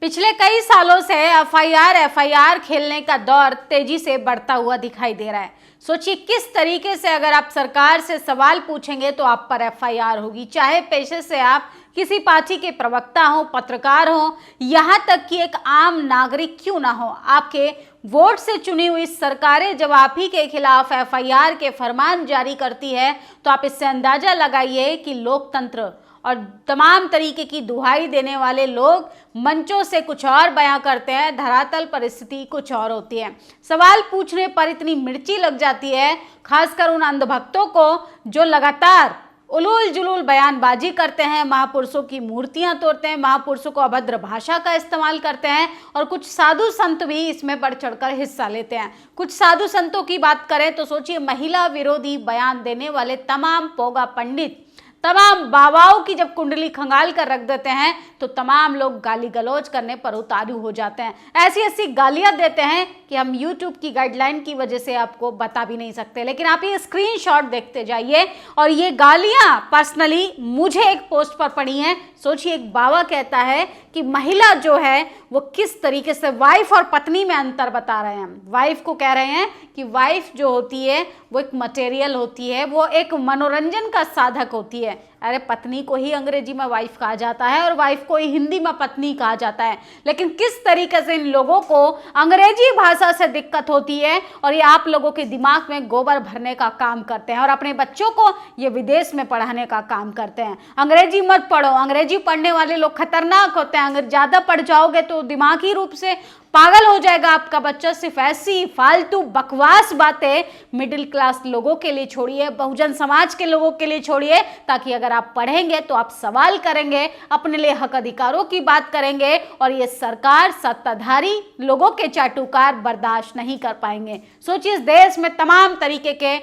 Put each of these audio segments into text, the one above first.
पिछले कई सालों से एफआईआर खेलने का दौर तेजी से बढ़ता हुआ दिखाई दे रहा है। सोचिए किस तरीके से अगर आप सरकार से सवाल पूछेंगे तो आप पर एफआईआर होगी, चाहे पेशे से आप किसी पार्टी के प्रवक्ता हो, पत्रकार हो, यहाँ तक कि एक आम नागरिक क्यों ना हो। आपके वोट से चुनी हुई सरकारें जब आप ही के खिलाफ एफआईआर के फरमान जारी करती है तो आप इससे अंदाजा लगाइए कि लोकतंत्र और तमाम तरीके की दुहाई देने वाले लोग मंचों से कुछ और बयां करते हैं, धरातल परिस्थिति कुछ और होती है। सवाल पूछने पर इतनी मिर्ची लग जाती है, खासकर उन अंधभक्तों को जो लगातार उलूल जुलूल बयानबाजी करते हैं, महापुरुषों की मूर्तियां तोड़ते हैं, महापुरुषों को अभद्र भाषा का इस्तेमाल करते हैं और कुछ साधु संत भी इसमें बढ़ चढ़कर हिस्सा लेते हैं। कुछ साधु संतों की बात करें तो सोचिए महिला विरोधी बयान देने वाले तमाम पोगा पंडित, तमाम बाबाओं की जब कुंडली खंगाल कर रख देते हैं तो तमाम लोग गाली गलौज करने पर उतारू हो जाते हैं। ऐसी ऐसी गालियां देते हैं कि हम YouTube की गाइडलाइन की वजह से आपको बता भी नहीं सकते, लेकिन आप ये स्क्रीनशॉट देखते जाइए। और ये गालियां पर्सनली मुझे एक पोस्ट पर पड़ी हैं। सोचिए एक बाबा कहता है कि महिला जो है वो किस तरीके से वाइफ और पत्नी में अंतर बता रहे हैं। वाइफ को कह रहे हैं कि वाइफ जो होती है वो एक मटेरियल होती है, वो एक मनोरंजन का साधक होती है। अरे पत्नी को ही अंग्रेजी में वाइफ कहा जाता है और वाइफ को ही हिंदी में पत्नी कहा जाता है। लेकिन किस तरीके से इन लोगों को अंग्रेजी भाषा से दिक्कत होती है और ये आप लोगों के दिमाग में गोबर भरने का काम करते हैं और अपने बच्चों को ये विदेश में पढ़ाने का काम करते हैं। अंग्रेजी मत पढ़ो, अंग्रेजी पढ़ने वाले लोग खतरनाक होते हैं। अगर ज़्यादा पढ़ जाओगे तो दिमागी रूप से पागल हो जाएगा आपका बच्चा। सिर्फ ऐसी फालतू बकवास बातें मिडिल क्लास लोगों के लिए छोड़िए, बहुजन समाज के लोगों के लिए छोड़िए, ताकि अगर आप पढ़ेंगे तो आप सवाल करेंगे, अपने लिए हक अधिकारों की बात करेंगे और ये सरकार सत्ताधारी लोगों के चाटुकार बर्दाश्त नहीं कर पाएंगे। सोचिए इस देश में तमाम तरीके के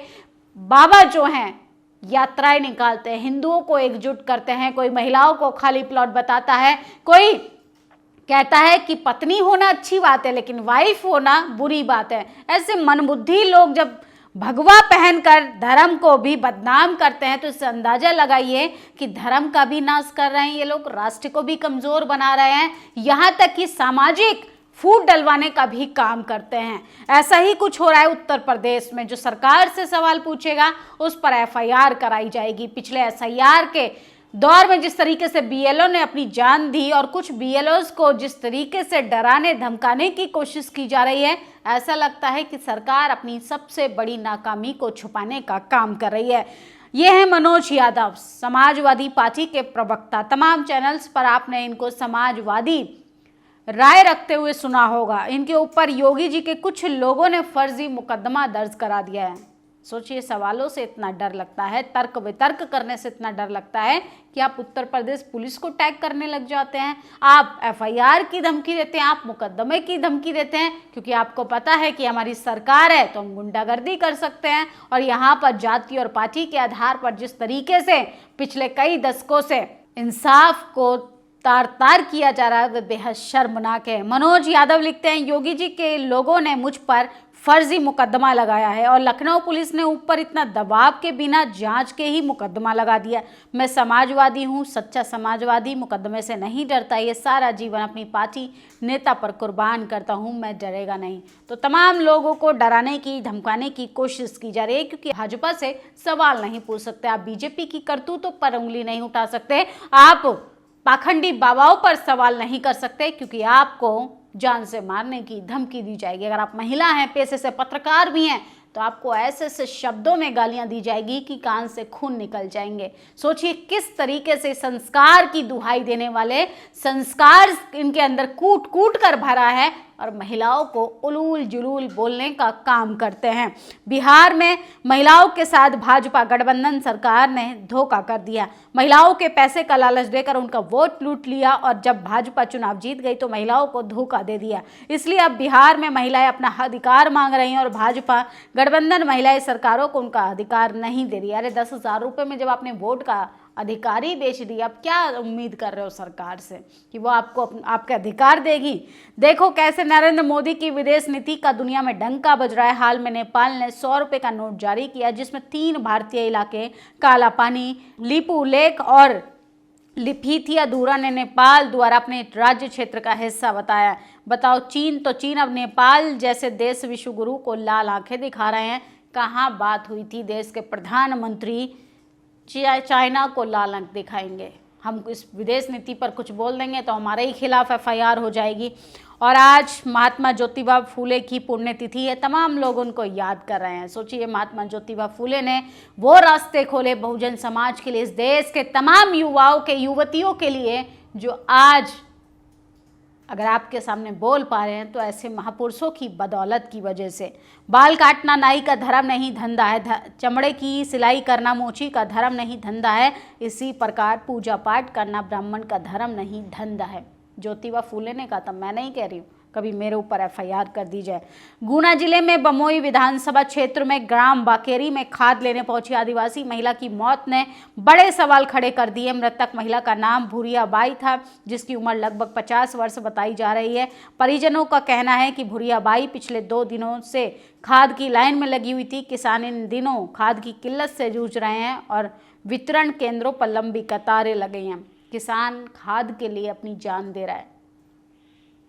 बाबा जो हैं यात्राएं निकालते हैं, हिंदुओं को एकजुट करते हैं, कोई महिलाओं को खाली प्लॉट बताता है, कोई कहता है कि पत्नी होना अच्छी बात है लेकिन वाइफ होना बुरी बात है। ऐसे मनबुद्धि लोग जब भगवा पहनकर धर्म को भी बदनाम करते हैं तो इससे अंदाजा लगाइए कि धर्म का भी नाश कर रहे हैं ये लोग, राष्ट्र को भी कमजोर बना रहे हैं, यहाँ तक कि सामाजिक फूट डलवाने का भी काम करते हैं। ऐसा ही कुछ हो रहा है उत्तर प्रदेश में। जो सरकार से सवाल पूछेगा उस पर एफआईआर कराई जाएगी। पिछले एसआईआर के दौर में जिस तरीके से बीएलओ ने अपनी जान दी और कुछ बीएलओस को जिस तरीके से डराने धमकाने की कोशिश की जा रही है, ऐसा लगता है कि सरकार अपनी सबसे बड़ी नाकामी को छुपाने का काम कर रही है। ये है मनोज यादव, समाजवादी पार्टी के प्रवक्ता। तमाम चैनल्स पर आपने इनको समाजवादी राय रखते हुए सुना होगा। इनके ऊपर योगी जी के कुछ लोगों ने फर्जी मुकदमा दर्ज करा दिया है। सोचिए सवालों से इतना डर लगता है, तर्क वितर्क करने से इतना डर लगता है कि आप उत्तर प्रदेश पुलिस को टैग करने लग जाते हैं, आप एफआईआर की धमकी देते हैं, आप मुकदमे की धमकी देते हैं, क्योंकि आपको पता है कि हमारी सरकार है तो हम गुंडागर्दी कर सकते हैं। और यहाँ पर जाति और पार्टी के आधार पर जिस तरीके से पिछले कई दशकों से इंसाफ को तार तार किया जा रहा है वह बेहद शर्मनाक है। मनोज यादव लिखते हैं, योगी जी के लोगों ने मुझ पर फर्जी मुकदमा लगाया है और लखनऊ पुलिस ने ऊपर इतना दबाव के बिना जांच के ही मुकदमा लगा दिया। मैं समाजवादी हूँ, सच्चा समाजवादी मुकदमे से नहीं डरता। ये सारा जीवन अपनी पार्टी नेता पर कुर्बान करता हूँ, मैं डरेगा नहीं। तो तमाम लोगों को डराने की धमकाने की कोशिश की जा रही है, क्योंकि भाजपा से सवाल नहीं पूछ सकते, आप बीजेपी की करतूतों पर उंगली नहीं उठा सकते, आप पाखंडी बाबाओं पर सवाल नहीं कर सकते, क्योंकि आपको जान से मारने की धमकी दी जाएगी। अगर आप महिला हैं, पेशे से पत्रकार भी हैं, तो आपको ऐसे ऐसे शब्दों में गालियां दी जाएगी कि कान से खून निकल जाएंगे। सोचिए किस तरीके से संस्कार की दुहाई देने वाले, संस्कार इनके अंदर कूट कूट कर भरा है और महिलाओं को उलूल जुलूल बोलने का काम करते हैं। बिहार में महिलाओं के साथ भाजपा गठबंधन सरकार ने धोखा कर दिया। महिलाओं के पैसे का लालच देकर उनका वोट लूट लिया और जब भाजपा चुनाव जीत गई तो महिलाओं को धोखा दे दिया। इसलिए अब बिहार में महिलाएं अपना अधिकार मांग रही हैं और भाजपा गठबंधन महिलाएं सरकारों को उनका अधिकार नहीं दे रही। अरे 10,000 रुपये में जब आपने वोट का अधिकार ही बेच दिया, अब क्या उम्मीद कर रहे हो सरकार से कि वो आपको आपके अधिकार देगी। देखो कैसे नरेंद्र मोदी की विदेश नीति का दुनिया में डंका बज रहा है। हाल में नेपाल ने 100 रुपये का नोट जारी किया जिसमें 3 भारतीय इलाके काला पानी, लिपू लेक और लिपिथिया दूरा ने नेपाल द्वारा अपने राज्य क्षेत्र का हिस्सा बताया। बताओ चीन तो चीन अब नेपाल जैसे देश विश्वगुरु को लाल आंखें दिखा रहे हैं। कहाँ बात हुई थी देश के प्रधानमंत्री चाइना को लाल आंख दिखाएंगे, हम इस विदेश नीति पर कुछ बोल देंगे तो हमारे ही खिलाफ एफआईआर हो जाएगी। और आज महात्मा ज्योतिबा फूले की पुण्यतिथि है, तमाम लोग उनको याद कर रहे हैं। सोचिए महात्मा ज्योतिबा फूले ने वो रास्ते खोले बहुजन समाज के लिए, इस देश के तमाम युवाओं के युवतियों के लिए, जो आज अगर आपके सामने बोल पा रहे हैं तो ऐसे महापुरुषों की बदौलत की वजह से। बाल काटना नाई का धर्म नहीं धंधा है, चमड़े की सिलाई करना मोची का धर्म नहीं धंधा है, इसी प्रकार पूजा पाठ करना ब्राह्मण का धर्म नहीं धंधा है। ज्योतिबा फूले ने कहा था, मैं नहीं कह रही हूँ, कभी मेरे ऊपर एफआईआर कर दी जाए। गुना जिले में बमोई विधानसभा क्षेत्र में ग्राम बाकेरी में खाद लेने पहुंची आदिवासी महिला की मौत ने बड़े सवाल खड़े कर दिए। मृतक महिला का नाम भूरिया बाई था, जिसकी उम्र लगभग 50 वर्ष बताई जा रही है। परिजनों का कहना है कि भूरिया बाई पिछले 2 दिनों से खाद की लाइन में लगी हुई थी। किसान इन दिनों खाद की किल्लत से जूझ रहे हैं और वितरण केंद्रों पर लंबी कतारें लगी हैं। किसान खाद के लिए अपनी जान दे रहा है।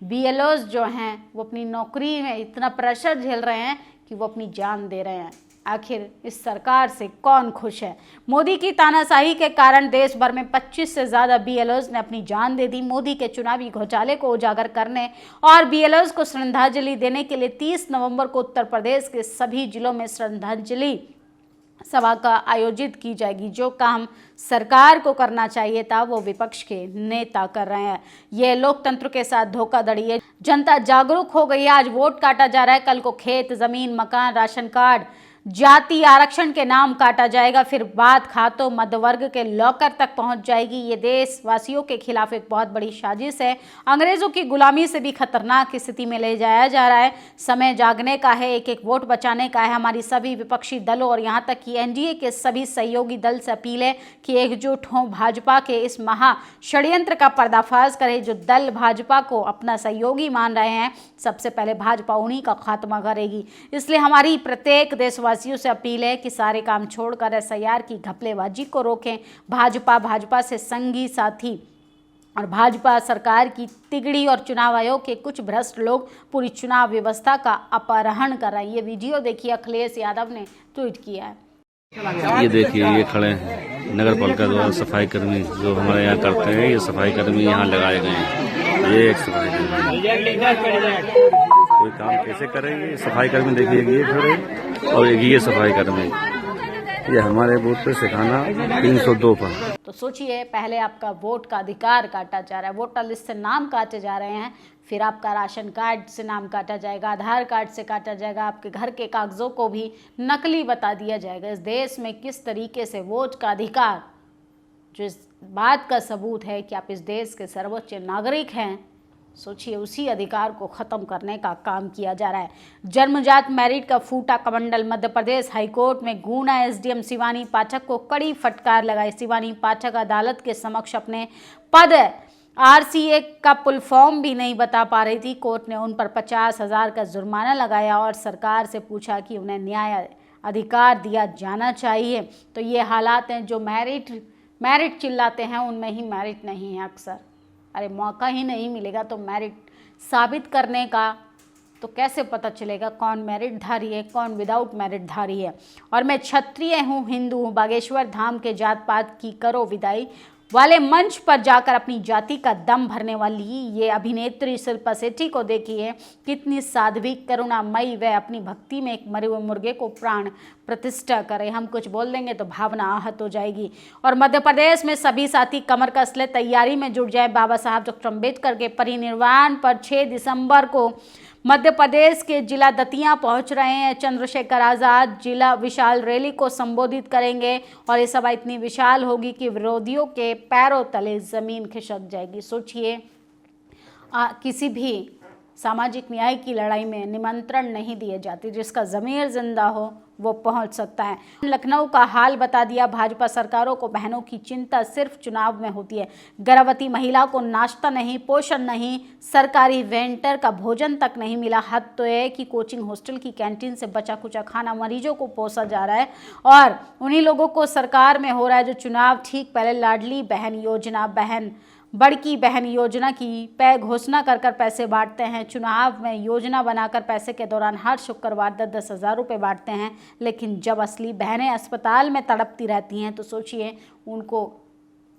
बीएलओज जो हैं वो अपनी नौकरी में इतना प्रेशर झेल रहे हैं कि वो अपनी जान दे रहे हैं। आखिर इस सरकार से कौन खुश है? मोदी की तानाशाही के कारण देश भर में 25 से ज़्यादा बीएलओज ने अपनी जान दे दी। मोदी के चुनावी घोटाले को उजागर करने और बीएलओज को श्रद्धांजलि देने के लिए 30 नवंबर को उत्तर प्रदेश के सभी जिलों में श्रद्धांजलि सभा का आयोजित की जाएगी। जो काम सरकार को करना चाहिए था वो विपक्ष के नेता कर रहे हैं। ये लोकतंत्र के साथ धोखाधड़ी है। जनता जागरूक हो गई है। आज वोट काटा जा रहा है, कल को खेत, जमीन, मकान, राशन कार्ड, जाति आरक्षण के नाम काटा जाएगा। फिर बात खातों मध्य वर्ग के लॉकर तक पहुंच जाएगी। ये देशवासियों के खिलाफ एक बहुत बड़ी साजिश है। अंग्रेजों की गुलामी से भी खतरनाक स्थिति में ले जाया जा रहा है। समय जागने का है, एक एक वोट बचाने का है। हमारी सभी विपक्षी दलों और यहाँ तक कि एनडीए के सभी सहयोगी दल से अपील है कि एकजुट हों, भाजपा के इस महा षड्यंत्र का पर्दाफाश करें। जो दल भाजपा को अपना सहयोगी मान रहे हैं, सबसे पहले भाजपा उन्हीं का खात्मा करेगी। इसलिए हमारी प्रत्येक देशवासियों से अपील है कि सारे काम छोड़कर एसआईआर की घपलेबाजी को रोकें। भाजपा से संगी साथी और भाजपा सरकार की तिगड़ी और चुनाव आयोग के कुछ भ्रष्ट लोग पूरी चुनाव व्यवस्था का अपहरण कर रहे हैं। ये वीडियो देखिए, अखिलेश यादव ने ट्वीट किया है। ये देखिए, ये खड़े हैं नगर पालिका द्वारा सफाई कर्मी जो हमारे यहाँ करते हैं। ये सफाई कर्मी यहाँ लगाए गए हैं। ये एक सफाई कर्मी कोई काम कैसे करेंगे? सफाई कर्मी देखिए, ये खड़े और ये सफाई कर्मी, ये हमारे बूथ पे सिखाना 302 पर। तो सोचिए, पहले आपका वोट का अधिकार काटा जा रहा है, वोटर लिस्ट से नाम काटे जा रहे हैं, फिर आपका राशन कार्ड से नाम काटा जाएगा, आधार कार्ड से काटा जाएगा, आपके घर के कागजों को भी नकली बता दिया जाएगा। इस देश में किस तरीके से वोट का अधिकार, जो इस बात का सबूत है कि आप इस देश के सर्वोच्च नागरिक हैं, सोचिए उसी अधिकार को खत्म करने का काम किया जा रहा है। जन्मजात मेरिट का फूटा कमंडल। मध्य प्रदेश हाईकोर्ट में गुना एसडीएम शिवानी पाठक को कड़ी फटकार लगाई। शिवानी पाठक अदालत के समक्ष अपने पद आरसीए का फुल फॉर्म भी नहीं बता पा रही थी। कोर्ट ने उन पर 50,000 का जुर्माना लगाया और सरकार से पूछा कि उन्हें न्याय अधिकार दिया जाना चाहिए। तो ये हालात हैं, जो मेरिट चिल्लाते हैं उनमें ही मेरिट नहीं है अक्सर। अरे मौका ही नहीं मिलेगा तो मेरिट साबित करने का, तो कैसे पता चलेगा कौन मेरिटधारी है, कौन विदाउट मेरिटधारी है। और मैं क्षत्रिय हूँ, हिंदू हूँ, बागेश्वर धाम के जात पात की करो विदाई वाले मंच पर जाकर अपनी जाति का दम भरने वाली ये अभिनेत्री शिल्पा शेट्टी को देखिए, कितनी साध्वी करुणामयी वह अपनी भक्ति में एक मरे हुए मुर्गे को प्राण प्रतिष्ठा करे। हम कुछ बोल देंगे तो भावना आहत हो जाएगी। और मध्य प्रदेश में सभी साथी कमर कस ले, तैयारी में जुट जाए। बाबा साहब डॉक्टर अम्बेडकर के परिनिर्वाण पर 6 दिसंबर को मध्य प्रदेश के जिला दतिया पहुंच रहे हैं। चंद्रशेखर आज़ाद जिला विशाल रैली को संबोधित करेंगे और ये सभा इतनी विशाल होगी कि विरोधियों के पैरों तले जमीन खिसक जाएगी। सोचिए, किसी भी सामाजिक न्याय की लड़ाई में निमंत्रण नहीं दिए जाते। जिसका ज़मीर जिंदा हो वो पहुंच सकता है। लखनऊ का हाल बता दिया भाजपा सरकारों को बहनों की चिंता सिर्फ चुनाव में होती है। गर्भवती महिला को नाश्ता नहीं, पोषण नहीं, सरकारी वेंटर का भोजन तक नहीं मिला। हद तो है कि कोचिंग हॉस्टल की कैंटीन से बचा कुचा खाना मरीजों को पोसा जा रहा है और उन्हीं लोगों को सरकार में हो रहा है जो चुनाव ठीक पहले लाडली बहन योजना, बड़की बहन योजना की घोषणा कर पैसे बांटते हैं। चुनाव में योजना बनाकर पैसे के दौरान हर शुक्रवार 10-10 हज़ार रुपये बांटते हैं, लेकिन जब असली बहनें अस्पताल में तड़पती रहती हैं तो सोचिए उनको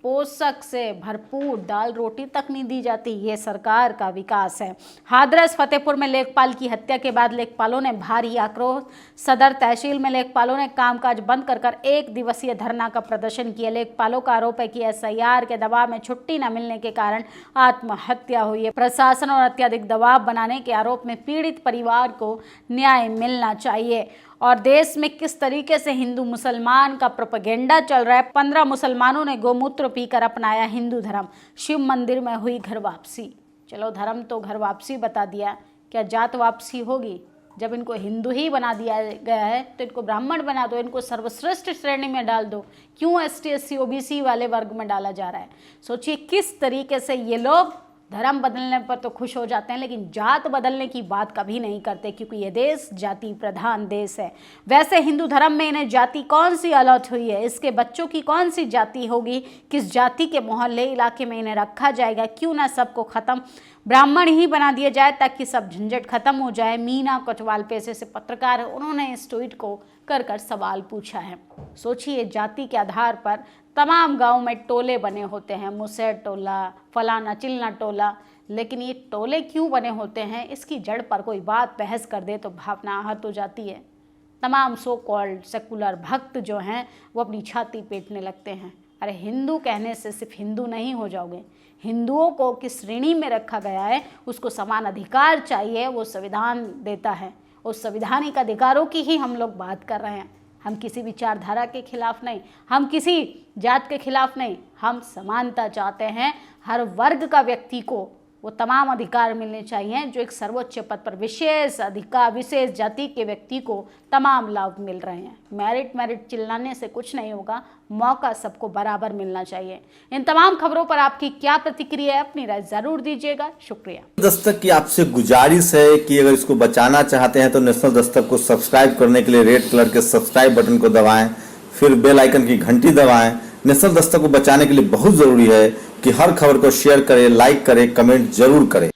पोषक से भरपूर दाल रोटी तक नहीं दी जाती। ये सरकार का विकास है। हाथरस फतेहपुर में लेखपाल की हत्या के बाद लेखपालों ने भारी आक्रोश। सदर तहसील में लेखपालों ने कामकाज बंद कर 1 दिवसीय धरना का प्रदर्शन किया। लेखपालों का आरोप है कि SIR के दबाव में छुट्टी न मिलने के कारण आत्महत्या हुई है। प्रशासन और अत्यधिक दबाव बनाने के आरोप में पीड़ित परिवार को न्याय मिलना चाहिए। और देश में किस तरीके से हिंदू मुसलमान का प्रोपेगेंडा चल रहा है। 15 मुसलमानों ने गोमूत्र पीकर अपनाया हिंदू धर्म। शिव मंदिर में हुई घर वापसी। चलो धर्म तो घर वापसी बता दिया, क्या जात वापसी होगी? जब इनको हिंदू ही बना दिया गया है तो इनको ब्राह्मण बना दो, इनको सर्वश्रेष्ठ श्रेणी में डाल दो। क्यों ST SC OBC वाले वर्ग में डाला जा रहा है? सोचिए किस तरीके से ये लोग धर्म बदलने पर तो खुश हो जाते हैं लेकिन जात बदलने की बात कभी नहीं करते, क्योंकि ये देश जाति प्रधान देश है। वैसे हिंदू धर्म में इन्हें जाति कौन सी अलॉट हुई है? इसके बच्चों की कौन सी जाति होगी? किस जाति के मोहल्ले इलाके में इन्हें रखा जाएगा? क्यों ना सबको ख़त्म ब्राह्मण ही बना दिया जाए ताकि सब झंझट खत्म हो जाए। मीना कोटवाल पेशे से पत्रकार है, उन्होंने इस ट्वीट को कर सवाल पूछा है। सोचिए जाति के आधार पर तमाम गांव में टोले बने होते हैं, मुसेर टोला, फलाना चिलना टोला, लेकिन ये टोले क्यों बने होते हैं इसकी जड़ पर कोई बात बहस कर दे तो भावना आहत हो जाती है। तमाम सो कॉल्ड सेकुलर भक्त जो हैं वो अपनी छाती पीटने लगते हैं। अरे हिंदू कहने से सिर्फ हिंदू नहीं हो जाओगे। हिंदुओं को किस श्रेणी में रखा गया है उसको समान अधिकार चाहिए, वो संविधान देता है। उस संवैधानिक अधिकारों की ही हम लोग बात कर रहे हैं। हम किसी विचारधारा के खिलाफ नहीं, हम किसी जात के खिलाफ नहीं, हम समानता चाहते हैं। हर वर्ग का व्यक्ति को वो तमाम अधिकार मिलने चाहिए जो एक सर्वोच्च पद पर विशेष अधिकार, विशेष जाति के व्यक्ति को तमाम लाभ मिल रहे हैं। मेरिट चिल्लाने से कुछ नहीं होगा, मौका सबको बराबर मिलना चाहिए। इन तमाम खबरों पर आपकी क्या प्रतिक्रिया है, अपनी राय जरूर दीजिएगा। शुक्रिया। दस्तक की आपसे गुजारिश है कि अगर इसको बचाना चाहते हैं तो नेशनल दस्तक को सब्सक्राइब करने के लिए रेड कलर के सब्सक्राइब बटन को दबाएं, फिर बेल आइकन की घंटी दबाएं। नेशनल दस्तक को बचाने के लिए बहुत जरूरी है कि हर खबर को शेयर करें, लाइक करें, कमेंट जरूर करें।